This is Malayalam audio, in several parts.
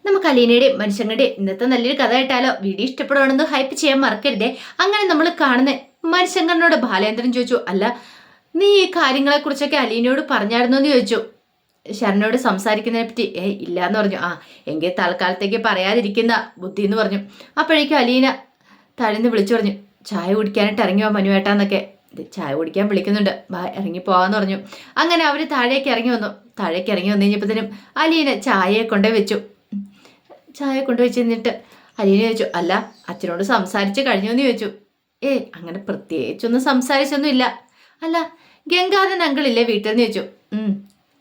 നമുക്ക് അലീനയുടെയും മനുഷ്യങ്ങളുടെയും ഇന്നത്തെ നല്ലൊരു കഥ കേട്ടാലോ? വീഡിയോ ഇഷ്ടപ്പെടുവാണെന്ന് ഹൈപ്പ് ചെയ്യാൻ മറക്കരുതേ. അങ്ങനെ നമ്മൾ കാണുന്ന മനുഷ്യങ്ങളോട് ബാലേന്ദ്രൻ ചോദിച്ചു, അല്ല നീ ഈ കാര്യങ്ങളെ കുറിച്ചൊക്കെ അലീനയോട് പറഞ്ഞായിരുന്നു എന്ന് ചോദിച്ചു. ശരണിനോട് സംസാരിക്കുന്നതിനെ പറ്റി ഇല്ലാന്ന് പറഞ്ഞു. എങ്കിൽ തൽക്കാലത്തേക്ക് പറയാതിരിക്കുന്ന ബുദ്ധി എന്ന് പറഞ്ഞു. അപ്പോഴേക്കും അലീന തഴന്ന് വിളിച്ചു പറഞ്ഞു, ചായ കുടിക്കാനായിട്ട് ഇറങ്ങിയോ മനുവേട്ടാന്നൊക്കെ. ചായ കുടിക്കാൻ വിളിക്കുന്നുണ്ട്, ഇറങ്ങി പോവാന്ന് പറഞ്ഞു. അങ്ങനെ അവർ താഴേക്ക് ഇറങ്ങി വന്നു. താഴേക്ക് ഇറങ്ങി വന്നു കഴിഞ്ഞപ്പോഴത്തേനും അലീന ചായയെ കൊണ്ടേ വെച്ചു. ചായ കൊണ്ടുവച്ച് നിന്നിട്ട് അലീന ചോദിച്ചു, അല്ല അച്ഛനോട് സംസാരിച്ച് കഴിഞ്ഞു എന്ന് ചോദിച്ചു. അങ്ങനെ പ്രത്യേകിച്ചൊന്നും സംസാരിച്ചൊന്നും ഇല്ല. അല്ല ഗംഗാധരൻ അങ്കിളില്ലേ വീട്ടിൽ നിന്ന് ചോദിച്ചു.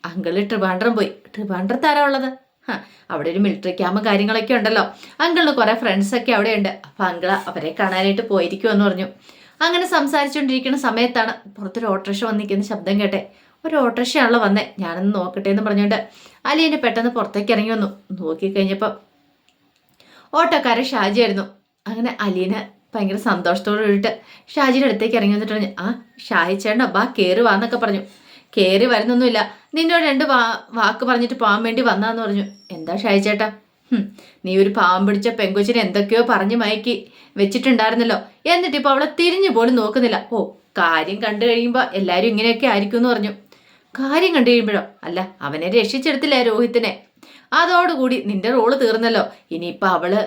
അങ്കിള് ട്രിവാൻഡ്രം പോയി. ട്രിവാൻഡ്രത്താരാ ഉള്ളത്? അവിടെ ഒരു മിലിറ്ററി ക്യാമ്പ് കാര്യങ്ങളൊക്കെ ഉണ്ടല്ലോ. അങ്കിളിന് കുറെ ഫ്രണ്ട്സൊക്കെ അവിടെ ഉണ്ട്. അപ്പം അങ്കിള് അവരെ കാണാനായിട്ട് പോയിരിക്കുമെന്ന് പറഞ്ഞു. അങ്ങനെ സംസാരിച്ചുകൊണ്ടിരിക്കുന്ന സമയത്താണ് പുറത്തൊരു ഓട്ടോറിക്ഷ വന്നിരിക്കുന്ന ശബ്ദം കേട്ടെ. ഒരു ഓട്ടോറിക്ഷയാണല്ലോ വന്നേ, ഞാനൊന്ന് നോക്കട്ടെ എന്ന് പറഞ്ഞുകൊണ്ട് അലീന പെട്ടെന്ന് പുറത്തേക്ക് ഇറങ്ങി വന്നു. നോക്കിക്കഴിഞ്ഞപ്പോൾ ഓട്ടോക്കാരൻ ഷാജിയായിരുന്നു. അങ്ങനെ അലീന ഭയങ്കര സന്തോഷത്തോട് കൂടിയിട്ട് ഷാജിയുടെ അടുത്തേക്ക് ഇറങ്ങി വന്നിട്ട് പറഞ്ഞു, ഷാജി ചേട്ടനോ ബാ കയറി വാന്നൊക്കെ പറഞ്ഞു. കയറി വരുന്നൊന്നുമില്ല, നിന്നോട് രണ്ട് വാക്ക് പറഞ്ഞിട്ട് പോകാൻ വേണ്ടി വന്നാന്ന് പറഞ്ഞു. എന്താ ഷാജി ചേട്ടാ? നീ ഒരു പാവം പിടിച്ച പെങ്കൊച്ചിനെ എന്തൊക്കെയോ പറഞ്ഞ് മയക്കി വെച്ചിട്ടുണ്ടായിരുന്നല്ലോ, എന്നിട്ടിപ്പോൾ അവളെ തിരിഞ്ഞു പോലും നോക്കുന്നില്ല. കാര്യം കണ്ടു കഴിയുമ്പോൾ എല്ലാവരും ഇങ്ങനെയൊക്കെ ആയിരിക്കും എന്ന് പറഞ്ഞു. കാര്യം കണ്ടു കഴിയുമ്പോഴോ? അല്ല അവനെ രക്ഷിച്ചെടുത്തില്ല രോഹിത്തിനെ, അതോടുകൂടി നിന്റെ റോള് തീർന്നല്ലോ. ഇനിയിപ്പോൾ അവള്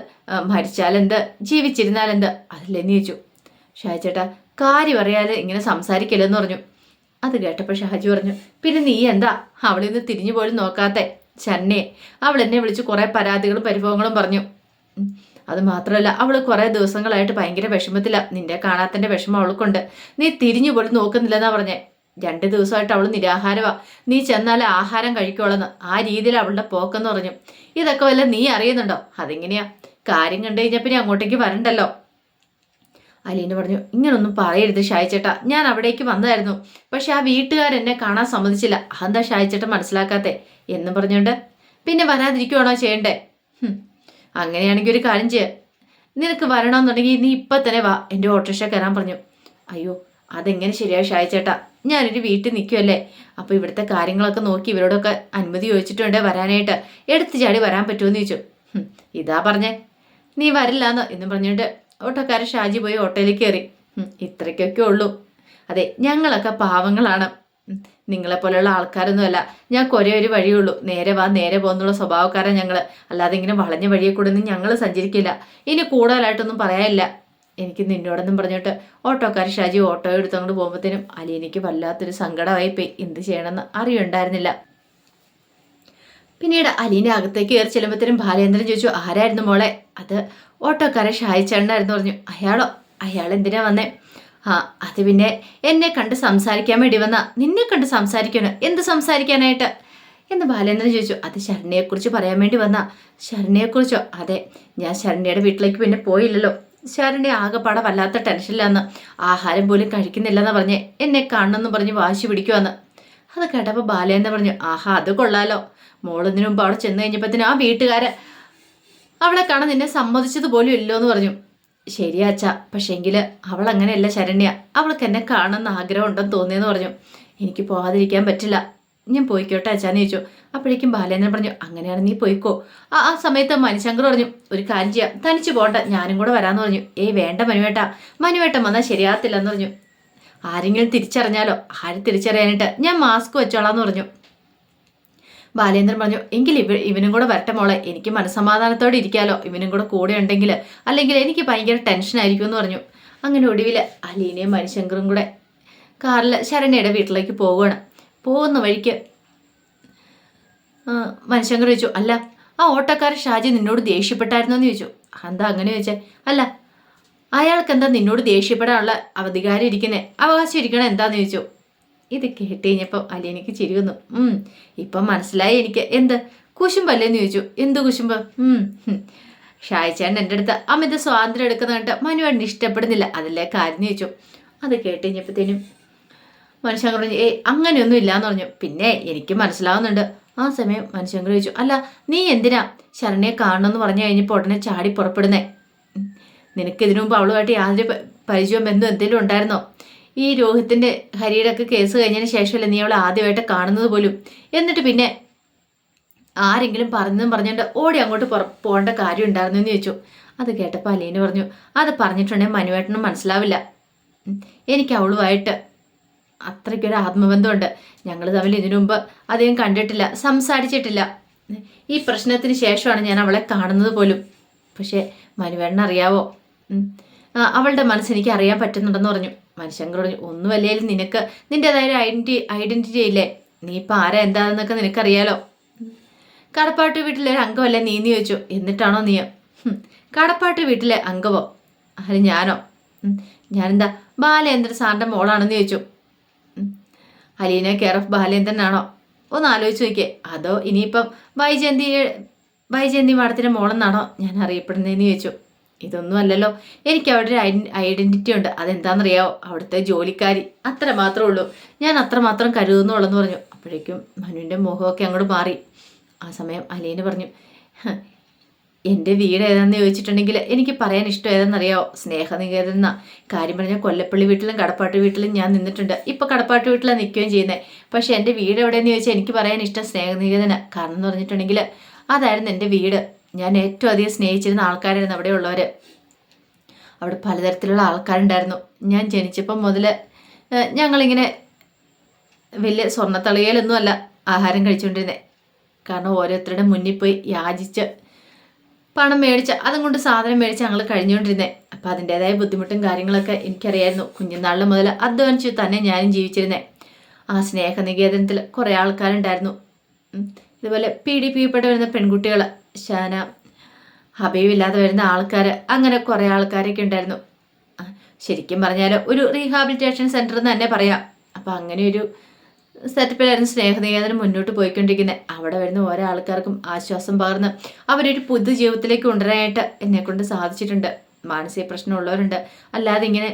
മരിച്ചാലെന്ത് ജീവിച്ചിരുന്നാലെന്ത് അതല്ലേന്ന് ചോദിച്ചു. ഷാജി ചേട്ടാ കാര്യം അറിയാതെ ഇങ്ങനെ സംസാരിക്കില്ലെന്ന് പറഞ്ഞു. അത് കേട്ടപ്പോൾ ഷാജി പറഞ്ഞു, പിന്നെ നീ എന്താ അവളിന്ന് തിരിഞ്ഞു പോലും നോക്കാത്തെ? ശരണ്യെ അവൾ എന്നെ വിളിച്ച് കുറേ പരാതികളും പരിഭവങ്ങളും പറഞ്ഞു. അത് മാത്രമല്ല അവൾ കുറേ ദിവസങ്ങളായിട്ട് ഭയങ്കര വിഷമത്തില. നിന്റെ കാണാത്തൻ്റെ വിഷമം അവൾക്കുണ്ട്. നീ തിരിഞ്ഞു പോലും നോക്കുന്നില്ലെന്നാ പറഞ്ഞേ. 2 ദിവസമായിട്ട് അവൾ നിരാഹാരമാ. നീ ചെന്നാലേ ആഹാരം കഴിക്കോളെന്ന്. ആ രീതിയിൽ അവളുടെ പോക്കെന്ന് പറഞ്ഞു. ഇതൊക്കെ വല്ല നീ അറിയുന്നുണ്ടോ? അതെങ്ങനെയാ? കാര്യം കണ്ടു കഴിഞ്ഞാൽ പിന്നെ അങ്ങോട്ടേക്ക് വരണ്ടല്ലോ. അലീന പറഞ്ഞു, ഇങ്ങനൊന്നും പറയരുത് ഷാജി ചേട്ടാ, ഞാൻ അവിടേക്ക് വന്നതായിരുന്നു. പക്ഷെ ആ വീട്ടുകാരെന്നെ കാണാൻ സമ്മതിച്ചില്ല. അതെന്താ ഷാജി ചേട്ടൻ മനസ്സിലാക്കാത്തെ എന്നും പറഞ്ഞുകൊണ്ട് പിന്നെ വരാതിരിക്കുവാണോ ചെയ്യണ്ടേ? അങ്ങനെയാണെങ്കിൽ ഒരു കാര്യം ചെയ്യ, നിനക്ക് വരണമെന്നുണ്ടെങ്കിൽ നീ ഇപ്പം തന്നെ വാ, എൻ്റെ ഓട്ടോറിക്ഷ കയറാൻ പറഞ്ഞു. അയ്യോ അതെങ്ങനെ ശരിയായി ഷാജി ചേട്ടാ, ഞാനൊരു വീട്ടിൽ നിൽക്കുമല്ലേ. അപ്പോൾ ഇവിടുത്തെ കാര്യങ്ങളൊക്കെ നോക്കി ഇവരോടൊക്കെ അനുമതി ചോദിച്ചിട്ടുണ്ട് വരാനായിട്ട്. എടുത്തു ചാടി വരാൻ പറ്റുമെന്ന് ചോദിച്ചു. ഇതാ പറഞ്ഞേ നീ വരില്ലാന്ന് എന്നും പറഞ്ഞുകൊണ്ട് ഓട്ടോക്കാരൻ ഷാജി പോയി ഓട്ടോയിലേക്ക് കയറി. ഇത്രയ്ക്കൊക്കെ ഉള്ളൂ. അതെ ഞങ്ങളൊക്കെ പാവങ്ങളാണ്, നിങ്ങളെപ്പോലെയുള്ള ആൾക്കാരൊന്നുമല്ല. ഞങ്ങൾക്ക് ഒരേ ഒരു വഴിയുള്ളൂ, നേരെ വാ നേരെ പോകുന്നുള്ള സ്വഭാവക്കാരാണ് ഞങ്ങൾ. അല്ലാതെ ഇങ്ങനെ വളഞ്ഞ വഴിയെ കൂടെ ഒന്നും ഞങ്ങൾ സഞ്ചരിക്കില്ല. ഇനി കൂടുതലായിട്ടൊന്നും പറയാനില്ല എനിക്ക് നിന്നോടൊന്നും പറഞ്ഞിട്ട് ഓട്ടോക്കാരൻ ഷാജി ഓട്ടോ എടുത്തങ്ങോട്ട് പോകുമ്പോഴത്തേനും അലീനയ്ക്ക് വല്ലാത്തൊരു സങ്കടമായി പോയി. എന്ത് ചെയ്യണമെന്ന് അറിയുണ്ടായിരുന്നില്ല. പിന്നീട് അലീന അകത്തേക്ക് കയറി ചെല്ലുമ്പോഴത്തേനും ബാലേന്ദ്രൻ ചോദിച്ചു, ആരായിരുന്നു മോളെ? അത് ഓട്ടോക്കാരൻ ഷാജി ചേട്ടനായിരുന്നു പറഞ്ഞു. അയാൾ എന്തിനാ വന്നേ? അത് പിന്നെ എന്നെ കണ്ട് സംസാരിക്കാൻ വേണ്ടി വന്ന. നിന്നെ കണ്ട് സംസാരിക്കണം? എന്ത് സംസാരിക്കാനായിട്ട് എന്ന് ബാലേന്ദ്രൻ ചോദിച്ചു. അത് ശരണ്യയെക്കുറിച്ച് പറയാൻ വേണ്ടി വന്ന. ശരണ്യയെക്കുറിച്ചോ? അതെ, ഞാൻ ശരണ്യയുടെ വീട്ടിലേക്ക് പിന്നെ പോയില്ലല്ലോ. ശരണ്യ ആകെപ്പാടെ വല്ലാത്ത ടെൻഷനിലാന്ന്. ആഹാരം പോലും കഴിക്കുന്നില്ലെന്ന് പറഞ്ഞ് എന്നെ കാണണമെന്ന് പറഞ്ഞ് വാശി പിടിക്കുവാന്ന്. അത് കേട്ടപ്പോൾ ബാലേന്ദ്രൻ പറഞ്ഞു, അത് കൊള്ളാലോ. മോളൊന്നിനു മുമ്പ് അവിടെ ചെന്ന് കഴിഞ്ഞപ്പോഴത്തേനും ആ വീട്ടുകാരെ അവളെ കാണാൻ നിന്നെ സമ്മതിച്ചത് പോലും ഇല്ലോ എന്ന് പറഞ്ഞു. ശരിയാ അച്ഛാ, പക്ഷേങ്കിൽ അവൾ അങ്ങനെയല്ല ശരണ്യ, അവൾക്ക് എന്നെ കാണണമെന്ന് ആഗ്രഹം ഉണ്ടെന്ന് തോന്നിയെന്ന് പറഞ്ഞു. എനിക്ക് പോകാതിരിക്കാൻ പറ്റില്ല, ഞാൻ പോയിക്കോട്ടെ അച്ഛാന്ന് ചോദിച്ചു. അപ്പോഴേക്കും ബാലേന്ദ്രൻ പറഞ്ഞു, അങ്ങനെയാണ് നീ പോയിക്കോ. ആ സമയത്ത് മനുശങ്കർ പറഞ്ഞു, ഒരു കാര്യം ചെയ്യാം, തനിച്ച് പോകണ്ട, ഞാനും കൂടെ വരാമെന്ന് പറഞ്ഞു. വേണ്ട മനുവേട്ടൻ വന്നാൽ ശരിയാകത്തില്ലെന്ന് പറഞ്ഞു. ആരെങ്കിലും തിരിച്ചറിഞ്ഞാലോ? ആരും തിരിച്ചറിയാനായിട്ട് ഞാൻ മാസ്ക് വെച്ചോളാന്ന് പറഞ്ഞു. ബാലേന്ദ്രൻ പറഞ്ഞു, എങ്കിൽ ഇവനും കൂടെ വരട്ടെ മോളെ, എനിക്ക് മനസ്സമാധാനത്തോടെ ഇരിക്കാലോ ഇവനും കൂടെ ഉണ്ടെങ്കിൽ, അല്ലെങ്കിൽ എനിക്ക് ഭയങ്കര ടെൻഷനായിരിക്കും എന്ന് പറഞ്ഞു. അങ്ങനെ ഒടുവിൽ അലീനയും മനുശങ്കറും കൂടെ കാറിൽ ശരണ്യയുടെ വീട്ടിലേക്ക് പോവുകയാണ്. പോകുന്ന വഴിക്ക് മനുശങ്കർ ചോദിച്ചു, അല്ല ആ ഓട്ടോക്കാരൻ ഷാജി നിന്നോട് ദേഷ്യപ്പെട്ടായിരുന്നോ എന്ന് ചോദിച്ചു. എന്താ അങ്ങനെ ചോദിച്ചേ? അല്ല അയാൾക്ക് എന്താ നിന്നോട് ദേഷ്യപ്പെടാനുള്ള അധികാരം ഇരിക്കുന്നേ, അവകാശം ഇരിക്കണം എന്താന്ന് ചോദിച്ചു. ഇത് കേട്ട് കഴിഞ്ഞപ്പം അലീനയ്ക്ക് ചിരി വന്നു. ഇപ്പം മനസ്സിലായി എനിക്ക്. എന്ത് കുശുമ്പല്ലേന്ന് ചോദിച്ചു. എന്ത് കുശുമ്പ്? ഷായിച്ചേട്ടൻ എൻ്റെ അടുത്ത് അമിത സ്വാതന്ത്ര്യം എടുക്കുന്ന കണ്ട് മനുവേട്ടന് ഇഷ്ടപ്പെടുന്നില്ല, അതല്ലേ കാര്യം ചോദിച്ചു. അത് കേട്ട് കഴിഞ്ഞപ്പോഴത്തേനും മനുശങ്കർ പറഞ്ഞു, അങ്ങനെയൊന്നും ഇല്ലാന്ന് പറഞ്ഞു. പിന്നെ എനിക്ക് മനസ്സിലാവുന്നുണ്ട്. ആ സമയം മനുശങ്കർ ചോദിച്ചു, അല്ല നീ എന്തിനാ ശരണ്യെ കാണണമെന്ന് പറഞ്ഞു കഴിഞ്ഞപ്പോൾ ഉടനെ ചാടി പുറപ്പെടുന്നേ? നിനക്ക് ഇതിനു മുമ്പ് അവളുമായിട്ട് യാതൊരു പരിചയവും ബന്ധവും എന്തെങ്കിലും ഉണ്ടായിരുന്നോ? ഈ രോഹിത്തിൻ്റെ ഹരിയുടെ ഒക്കെ കേസ് കഴിഞ്ഞതിന് ശേഷമല്ലേ നീ അവളെ ആദ്യമായിട്ട് കാണുന്നത് പോലും. എന്നിട്ട് പിന്നെ ആരെങ്കിലും പറഞ്ഞെന്നും പറഞ്ഞുകൊണ്ട് ഓടി അങ്ങോട്ട് പോകേണ്ട കാര്യം ഉണ്ടായിരുന്നു എന്ന് ചോദിച്ചു. അത് കേട്ടപ്പോൾ അലീന പറഞ്ഞു, അത് പറഞ്ഞിട്ടുണ്ടെങ്കിൽ മനുവേട്ടനും മനസ്സിലാവില്ല. എനിക്ക് അവളുമായിട്ട് അത്രയ്ക്കൊരു ആത്മബന്ധമുണ്ട്. ഞങ്ങൾ തമ്മിൽ ഇതിനു മുമ്പ് അധികം കണ്ടിട്ടില്ല, സംസാരിച്ചിട്ടില്ല. ഈ പ്രശ്നത്തിന് ശേഷമാണ് ഞാൻ അവളെ കാണുന്നത് പോലും. പക്ഷേ മനുവേട്ടനറിയാവോ, അവളുടെ മനസ്സെനിക്ക് അറിയാൻ പറ്റുന്നുണ്ടെന്ന് പറഞ്ഞു. മനുശങ്കർ പറഞ്ഞു, ഒന്നുമല്ലേലും നിനക്ക് നിൻ്റെതായ ഐഡന്റിറ്റി ഇല്ലേ, നീ ഇപ്പം ആരാ എന്താണെന്നൊക്കെ നിനക്കറിയാലോ. കടപ്പാട്ട് വീട്ടിലെ ഒരു അംഗമല്ലേ നീന്ന് ചോദിച്ചു. എന്നിട്ടാണോ നീ കടപ്പാട്ട് വീട്ടിലെ അംഗമോ? അല്ല ഞാനോ? ഞാനെന്താ ബാലേന്ദ്രൻ സാറിൻ്റെ മോളാണെന്ന് ചോദിച്ചു. അലീന കെയർ ഓഫ് ബാലേന്ദ്രനാണോ? ഒന്ന് ആലോചിച്ച് നോക്കിയേ. അതോ ഇനിയിപ്പം വൈജയന്തി മാഡത്തിൻ്റെ മോളെന്നാണോ ഞാൻ അറിയപ്പെടുന്നതെന്ന് ചോദിച്ചു. ഇതൊന്നും അല്ലല്ലോ, എനിക്ക് അവിടെ ഒരു ഐഡന്റിറ്റി ഉണ്ട്. അതെന്താണെന്നറിയാവോ, അവിടുത്തെ ജോലിക്കാരി, അത്ര മാത്രമേ ഉള്ളൂ. ഞാൻ അത്രമാത്രം കരുതുന്നുള്ളെന്ന് പറഞ്ഞു. അപ്പോഴേക്കും മനുവിൻ്റെ മുഖമൊക്കെ അങ്ങോട്ട് മാറി. ആ സമയം അലീന പറഞ്ഞു, എൻ്റെ വീട് ഏതാണെന്ന് ചോദിച്ചിട്ടുണ്ടെങ്കിൽ എനിക്ക് പറയാൻ ഇഷ്ടം ഏതാണെന്നറിയാവോ, സ്നേഹനികേതൻ എന്നാ. കാര്യം പറഞ്ഞാൽ കൊല്ലപ്പള്ളി വീട്ടിലും കടപ്പാട്ട് വീട്ടിലും ഞാൻ നിന്നിട്ടുണ്ട്. ഇപ്പോൾ കടപ്പാട്ട് വീട്ടിലാണ് നിൽക്കുകയും ചെയ്യുന്നത്. പക്ഷേ എൻ്റെ വീട് എവിടെയെന്ന് ചോദിച്ചാൽ എനിക്ക് പറയാൻ ഇഷ്ടം സ്നേഹനികേതനാണ്. കാരണം എന്ന് പറഞ്ഞിട്ടുണ്ടെങ്കിൽ അതായിരുന്നു എൻ്റെ വീട്. ഞാൻ ഏറ്റവും അധികം സ്നേഹിച്ചിരുന്ന ആൾക്കാരായിരുന്നു അവിടെ ഉള്ളവർ. അവിടെ പലതരത്തിലുള്ള ആൾക്കാരുണ്ടായിരുന്നു. ഞാൻ ജനിച്ചപ്പം മുതൽ ഞങ്ങളിങ്ങനെ വലിയ സ്വർണ്ണത്തളികയിലൊന്നും അല്ല ആഹാരം കഴിച്ചുകൊണ്ടിരുന്നത്. കാരണം ഓരോരുത്തരുടെ മുന്നിൽ പോയി യാചിച്ച് പണം മേടിച്ച് അതും കൊണ്ട് സാധനം മേടിച്ച് ഞങ്ങൾ കഴിഞ്ഞുകൊണ്ടിരുന്നത്. അപ്പം അതിൻ്റെതായ ബുദ്ധിമുട്ടും കാര്യങ്ങളൊക്കെ എനിക്കറിയായിരുന്നു. കുഞ്ഞുനാളിൽ മുതൽ അധ്വാനിച്ച് തന്നെ ഞാനും ജീവിച്ചിരുന്നത്. ആ സ്നേഹനികേതനത്തിൽ കുറേ ആൾക്കാരുണ്ടായിരുന്നു. ഇതുപോലെ പീഡിപ്പിക്കപ്പെട്ട് വരുന്ന പെൺകുട്ടികൾ, ഷാന, ഹബീബില്ലാതെ വരുന്ന ആൾക്കാർ, അങ്ങനെ കുറേ ആൾക്കാരൊക്കെ ഉണ്ടായിരുന്നു. ശരിക്കും പറഞ്ഞാൽ ഒരു റീഹാബിലിറ്റേഷൻ സെൻറ്റർ എന്ന് തന്നെ പറയാം. അപ്പം അങ്ങനെ ഒരു സെറ്റപ്പിലായിരുന്നു സ്നേഹനികേതനം മുന്നോട്ട് പോയിക്കൊണ്ടിരിക്കുന്നത്. അവിടെ വരുന്ന ഓരോ ആൾക്കാർക്കും ആശ്വാസം പകർന്ന് അവരൊരു പുതു ജീവിതത്തിലേക്ക് കൊണ്ടുവരാനായിട്ട് എന്നെക്കൊണ്ട് സാധിച്ചിട്ടുണ്ട്. മാനസിക പ്രശ്നമുള്ളവരുണ്ട്, അല്ലാതെ ഇങ്ങനെ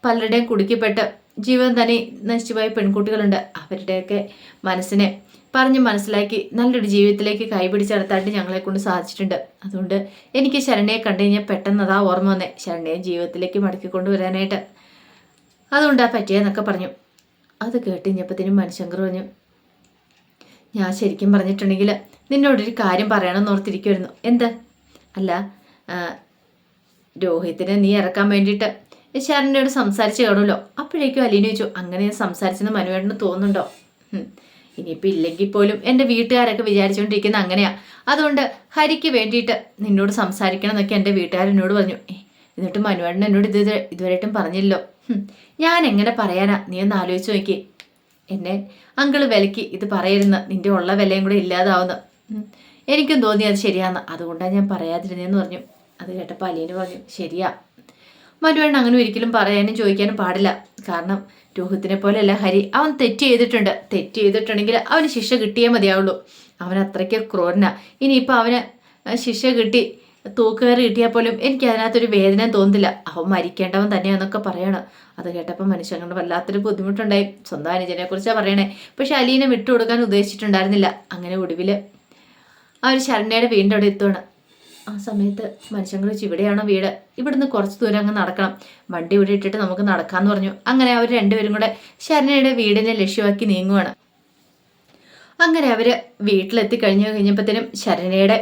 പലരുടെയും കുടുക്കിപ്പെട്ട് ജീവിതം തന്നെ നശിച്ചുപോയ പെൺകുട്ടികളുണ്ട്. അവരുടെയൊക്കെ മനസ്സിനെ പറഞ്ഞ് മനസ്സിലാക്കി നല്ലൊരു ജീവിതത്തിലേക്ക് കൈപിടിച്ചെടുത്തായിട്ട് ഞങ്ങളെ കൊണ്ട് സാധിച്ചിട്ടുണ്ട്. അതുകൊണ്ട് എനിക്ക് ശരണയെ കണ്ടു കഴിഞ്ഞാൽ പെട്ടെന്ന് അതാ ഓർമ്മ വന്നേ, ശരണയെ ജീവിതത്തിലേക്ക് മടക്കിക്കൊണ്ടുവരാനായിട്ട്. അതുകൊണ്ടാ പറ്റിയെന്നൊക്കെ പറഞ്ഞു. അത് കേട്ട് കഴിഞ്ഞപ്പോഴത്തേനും മനുശങ്കർ പറഞ്ഞു, ഞാൻ ശരിക്കും പറഞ്ഞിട്ടുണ്ടെങ്കിൽ നിന്നോടൊരു കാര്യം പറയണമെന്ന് ഓർത്തിരിക്കുമായിരുന്നു. എന്ത്? അല്ല, രോഹിത്തിനെ നീ ഇറക്കാൻ വേണ്ടിയിട്ട് ശരണ്യോട് സംസാരിച്ച് കാണുമല്ലോ. അപ്പോഴേക്കും അലീന ചോദിച്ചു, അങ്ങനെ സംസാരിച്ചെന്ന് മനുവേട്ടന് തോന്നുന്നുണ്ടോ? ഇനിയിപ്പോൾ ഇല്ലെങ്കിൽ പോലും എൻ്റെ വീട്ടുകാരൊക്കെ വിചാരിച്ചുകൊണ്ടിരിക്കുന്ന അങ്ങനെയാ. അതുകൊണ്ട് ഹരിക്ക് വേണ്ടിയിട്ട് നിന്നോട് സംസാരിക്കണം എന്നൊക്കെ എൻ്റെ വീട്ടുകാരെന്നോട് പറഞ്ഞു. എന്നിട്ട് മനുവേട്ടൻ എന്നോട് ഇതുവരെയായിട്ടും പറഞ്ഞില്ലല്ലോ. ഞാൻ എങ്ങനെ പറയാനാ? നീ ഒന്ന് ആലോചിച്ച് നോക്കി. എന്നെ അങ്കിള് വിലക്ക് ഇത് പറയരുന്ന്, നിന്റെ ഉള്ള വിലയും കൂടെ ഇല്ലാതാവുന്നു. എനിക്കും തോന്നി അത് ശരിയാന്ന്, അതുകൊണ്ടാണ് ഞാൻ പറയാതിരുന്നതെന്ന് പറഞ്ഞു. അത് കേട്ടപ്പോൾ അലീന പറഞ്ഞു, ശരിയാ, മനുവേട്ടൻ അങ്ങനെ ഒരിക്കലും പറയാനും ചോദിക്കാനും പാടില്ല. കാരണം രോഹിത്തിനെ പോലെയല്ല ഹരി, അവൻ തെറ്റ് ചെയ്തിട്ടുണ്ടെങ്കിൽ അവന് ശിക്ഷ കിട്ടിയേ മതിയാവുള്ളൂ. അവൻ അത്രയ്ക്ക് ക്രൂരനാ. ഇനിയിപ്പോൾ അവന് ശിക്ഷ കിട്ടി തൂക്കുകയറി കിട്ടിയാൽ പോലും എനിക്ക് അതിനകത്തൊരു വേദന തോന്നുന്നില്ല. അവൻ മരിക്കേണ്ടവൻ തന്നെയാന്നൊക്കെ പറയാണ്. അത് കേട്ടപ്പോൾ മനുഷ്യങ്ങളുടെ വല്ലാത്തൊരു ബുദ്ധിമുട്ടുണ്ടായി. സ്വന്തം അനുജനെ കുറിച്ചാണ് പറയണേ. പക്ഷെ അലീനെ വിട്ടുകൊടുക്കാൻ ഉദ്ദേശിച്ചിട്ടുണ്ടായിരുന്നില്ല. അങ്ങനെ ഒടുവിൽ അവർ ശരണ്യയുടെ വീടിൻ്റെ അവിടെ എത്തുകയാണ്. ആ സമയത്ത് മനുഷ്യങ്ങൾ വെച്ച്, ഇവിടെയാണോ വീട്? ഇവിടുന്ന് കുറച്ച് ദൂരം അങ്ങ് നടക്കണം, വണ്ടി ഇവിടെ ഇട്ടിട്ട് നമുക്ക് നടക്കാമെന്ന് പറഞ്ഞു. അങ്ങനെ അവർ രണ്ടുപേരും കൂടെ ശരണ്യയുടെ വീടിനെ ലക്ഷ്യമാക്കി നീങ്ങുവാണ്. അങ്ങനെ അവർ വീട്ടിലെത്തി കഴിഞ്ഞപ്പോഴത്തേനും ശരണ്യയുടെ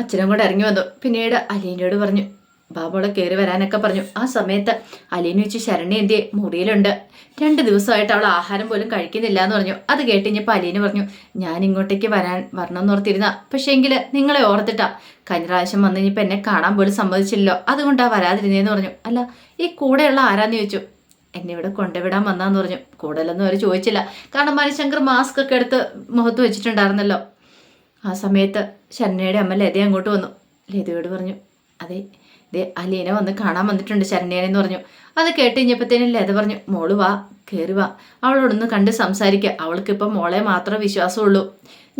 അച്ഛനും കൂടെ ഇറങ്ങി വന്നു. പിന്നീട് അലീനയോട് പറഞ്ഞു, ബാബോളെ കയറി വരാനൊക്കെ പറഞ്ഞു. ആ സമയത്ത് അലീന വെച്ച്, ശരണ്യ എന്തിയെ? മുറിയിലുണ്ട്, 2 ദിവസമായിട്ട് അവൾ ആഹാരം പോലും കഴിക്കുന്നില്ല എന്ന് പറഞ്ഞു. അത് കേട്ടിഞ്ഞപ്പോൾ അലീന പറഞ്ഞു, ഞാൻ ഇങ്ങോട്ടേക്ക് വരണമെന്ന് ഓർത്തിരുന്ന, പക്ഷേ എങ്കിൽ നിങ്ങളെ ഓർത്തിട്ടാ. കഴിഞ്ഞ പ്രാവശ്യം വന്നു കഴിഞ്ഞപ്പോൾ എന്നെ കാണാൻ പോലും സമ്മതിച്ചില്ലല്ലോ, അതുകൊണ്ടാണ് വരാതിരുന്നതെന്ന് പറഞ്ഞു. അല്ല, ഈ കൂടെയുള്ള ആരാന്ന് ചോദിച്ചു. എന്നെ ഇവിടെ കൊണ്ടുവിടാൻ വന്നാന്ന് പറഞ്ഞു. കൂടുതലൊന്നും അവർ ചോദിച്ചില്ല, കാരണം മനുശങ്കർ മാസ്ക് ഒക്കെ എടുത്ത് മുഖത്ത് വെച്ചിട്ടുണ്ടായിരുന്നല്ലോ. ആ സമയത്ത് ശരണ്യയുടെ അമ്മ ലത അങ്ങോട്ട് വന്നു. ലതയോട് പറഞ്ഞു, അതെ അലീന വന്ന് കാണാൻ വന്നിട്ടുണ്ട് ശരണ്യനെന്ന് പറഞ്ഞു. അത് കേട്ട് കഴിഞ്ഞപ്പോഴത്തേനും ലത പറഞ്ഞു, മോള് വാ, കയറി വാ, അവളോടൊന്ന് കണ്ട് സംസാരിക്കുക. അവൾക്കിപ്പം മോളെ മാത്രമേ വിശ്വാസമുള്ളൂ,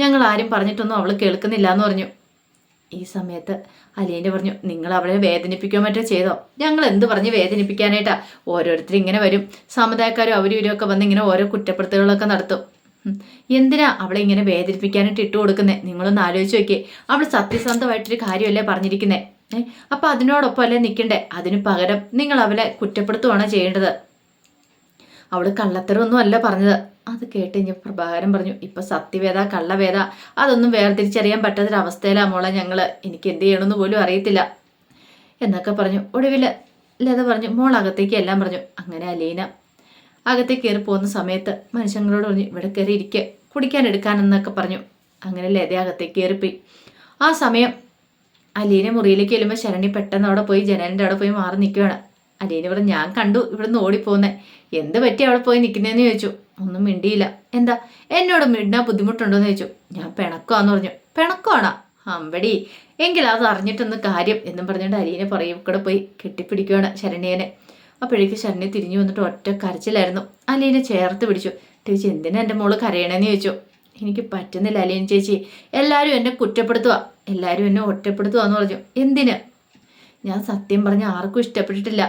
ഞങ്ങൾ ആരും പറഞ്ഞിട്ടൊന്നും അവൾ കേൾക്കുന്നില്ല എന്ന് പറഞ്ഞു. ഈ സമയത്ത് അലീന പറഞ്ഞു, നിങ്ങൾ അവളെ വേദനിപ്പിക്കാൻ മറ്റോ ചെയ്തോ? ഞങ്ങൾ എന്ത് പറഞ്ഞ് വേദനിപ്പിക്കാനായിട്ടാ? ഓരോരുത്തരും ഇങ്ങനെ വരും, സമുദായക്കാരും അവരും ഇവരൊക്കെ വന്ന് ഇങ്ങനെ ഓരോ കുറ്റപ്പെടുത്തലുകളൊക്കെ നടത്തും. എന്തിനാ അവളെ ഇങ്ങനെ വേദനിപ്പിക്കാനായിട്ട് ഇട്ട് കൊടുക്കുന്നേ? നിങ്ങളൊന്ന് ആലോചിച്ച് നോക്കിയേ. അവൾ സത്യസന്ധമായിട്ടൊരു കാര്യമല്ലേ പറഞ്ഞിരിക്കുന്നേ? അപ്പം അതിനോടൊപ്പം അല്ലേ നിൽക്കണ്ടേ? അതിന് പകരം നിങ്ങൾ അവളെ കുറ്റപ്പെടുത്തുകയാണ് ചെയ്യേണ്ടത്. അവൾ കള്ളത്തരമൊന്നും അല്ല പറഞ്ഞത്. അത് കേട്ട് കഴിഞ്ഞ പ്രഭാകരൻ പറഞ്ഞു, ഇപ്പൊ സത്യവേദ കള്ളവേദ അതൊന്നും വേർതിരിച്ചറിയാൻ പറ്റാത്തൊരവസ്ഥയിലാണ് മോളെ ഞങ്ങള്, എനിക്ക് എന്ത് ചെയ്യണമെന്ന് പോലും അറിയത്തില്ല എന്നൊക്കെ പറഞ്ഞു. ഒടുവിൽ ലത പറഞ്ഞു, മോൾ അകത്തേക്ക് എല്ലാം പറഞ്ഞു. അങ്ങനെ അലീന അകത്തേക്ക് കയറി പോകുന്ന സമയത്ത് മനുഷ്യങ്ങളോട് പറഞ്ഞു, ഇവിടെ കയറി ഇരിക്കുക, കുടിക്കാൻ എടുക്കാനെന്നൊക്കെ പറഞ്ഞു. അങ്ങനെ ലത അകത്തേക്ക് കയറിപ്പോയി. ആ സമയം അലീന മുറിയിലേക്ക് ചെല്ലുമ്പോൾ ശരണി പെട്ടെന്ന് അവിടെ പോയി ജനലിൻ്റെ അവിടെ പോയി മാറി നിൽക്കുകയാണ്. അലീന പറഞ്ഞു, ഞാൻ കണ്ടു ഇവിടുന്ന് ഓടിപ്പോന്നെ, എന്ത് പറ്റി അവിടെ പോയി നിൽക്കുന്നതെന്ന് ചോദിച്ചു. ഒന്നും മിണ്ടിയില്ല. എന്താ എന്നോട് മിണ്ടാൻ ബുദ്ധിമുട്ടുണ്ടോയെന്ന് ചോദിച്ചു. ഞാൻ പിണക്കമാന്ന് പറഞ്ഞു. പിണക്കമാണോ? അമ്പടി, എങ്കിൽ അത് അറിഞ്ഞിട്ടൊന്ന് കാര്യം എന്നും പറഞ്ഞുകൊണ്ട് അലീനെ പറയും കൂടെ പോയി കെട്ടിപ്പിടിക്കുകയാണ് ശരണ്യനെ. അപ്പോഴേക്ക് ശരണ്യ തിരിഞ്ഞു വന്നിട്ട് ഒറ്റ കരച്ചിലായിരുന്നു. അലീനെ ചേർത്ത് പിടിച്ചു. ചേച്ചി എന്തിനാ എൻ്റെ മോള് കരയണേന്ന് ചോദിച്ചു. എനിക്ക് പറ്റുന്നില്ല അലീന ചേച്ചി, എല്ലാവരും എന്നെ കുറ്റപ്പെടുത്തുക, എല്ലാവരും എന്നെ ഒറ്റപ്പെടുത്തുകയെന്ന് പറഞ്ഞു. എന്തിന്? ഞാൻ സത്യം പറഞ്ഞ ആർക്കും ഇഷ്ടപ്പെട്ടിട്ടില്ല.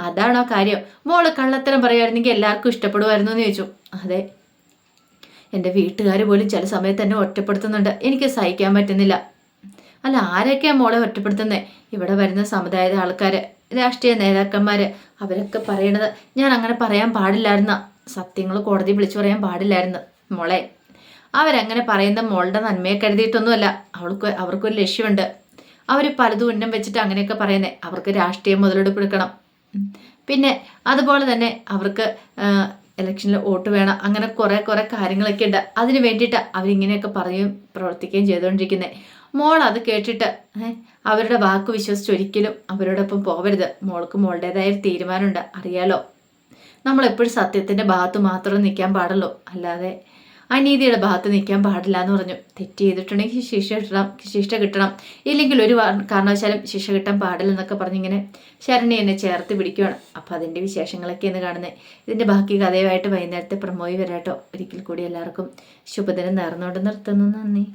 അതാണോ കാര്യം? മോള് കള്ളത്തരം പറയുമായിരുന്നെങ്കിൽ എല്ലാവർക്കും ഇഷ്ടപ്പെടുമായിരുന്നു എന്ന് ചോദിച്ചു. അതെ, എൻ്റെ വീട്ടുകാർ പോലും ചില സമയത്ത് എന്നെ ഒറ്റപ്പെടുത്തുന്നുണ്ട്, എനിക്ക് സഹിക്കാൻ പറ്റുന്നില്ല. അല്ല, ആരൊക്കെയാണ് മോളെ ഒറ്റപ്പെടുത്തുന്നത്? ഇവിടെ വരുന്ന സമുദായത്തിലെ ആൾക്കാർ, രാഷ്ട്രീയ നേതാക്കന്മാർ, അവരൊക്കെ പറയണത് ഞാൻ അങ്ങനെ പറയാൻ പാടില്ലായിരുന്ന, സത്യങ്ങൾ കോടതി വിളിച്ചു പറയാൻ പാടില്ലായിരുന്നു മോളെ. അവരങ്ങനെ പറയുന്ന മോളുടെ നന്മയെ കരുതിയിട്ടൊന്നുമല്ല, അവർക്കൊരു ലക്ഷ്യമുണ്ട്. അവർ പലതും ഉന്നം വെച്ചിട്ട് അങ്ങനെയൊക്കെ പറയുന്നത്, അവർക്ക് രാഷ്ട്രീയം മുതലെടുപ്പ് എടുക്കണം, പിന്നെ അതുപോലെ തന്നെ അവർക്ക് ഇലക്ഷനിൽ വോട്ട് വേണം, അങ്ങനെ കുറേ കാര്യങ്ങളൊക്കെ ഉണ്ട്. അതിന് വേണ്ടിയിട്ട് അവരിങ്ങനെയൊക്കെ പറയുകയും പ്രവർത്തിക്കുകയും ചെയ്തുകൊണ്ടിരിക്കുന്നത്. മോൾ അത് കേട്ടിട്ട് അവരുടെ വാക്ക് വിശ്വസിച്ച് ഒരിക്കലും അവരോടൊപ്പം പോകരുത്. മോൾക്ക് മോളുടേതായ ഒരു തീരുമാനമുണ്ട്, അറിയാലോ. നമ്മളെപ്പോഴും സത്യത്തിൻ്റെ ഭാഗത്ത് മാത്രമേ നിൽക്കാൻ പാടുള്ളൂ, അല്ലാതെ അനീതിയുടെ ഭാഗത്ത് നിൽക്കാൻ പാടില്ല എന്ന് പറഞ്ഞു. തെറ്റ് ചെയ്തിട്ടുണ്ടെങ്കിൽ ശിക്ഷ കിട്ടണം, ഇല്ലെങ്കിൽ ഒരു കാരണവശാലും ശിക്ഷ കിട്ടാൻ പാടില്ലെന്നൊക്കെ പറഞ്ഞിങ്ങനെ ശരണ്യ എന്നെ ചേർത്ത് പിടിക്കുകയാണ്. അപ്പോൾ അതിൻ്റെ വിശേഷങ്ങളൊക്കെയാണ് കാണുന്നത്. ഇതിൻ്റെ ബാക്കി കഥയുമായിട്ട് വൈകുന്നേരത്തെ പ്രമോയി വരാട്ടോ. ഒരിക്കൽ കൂടി എല്ലാവർക്കും ശുഭദിനം നേർന്നുകൊണ്ട് നിർത്തുന്നു. നന്ദി.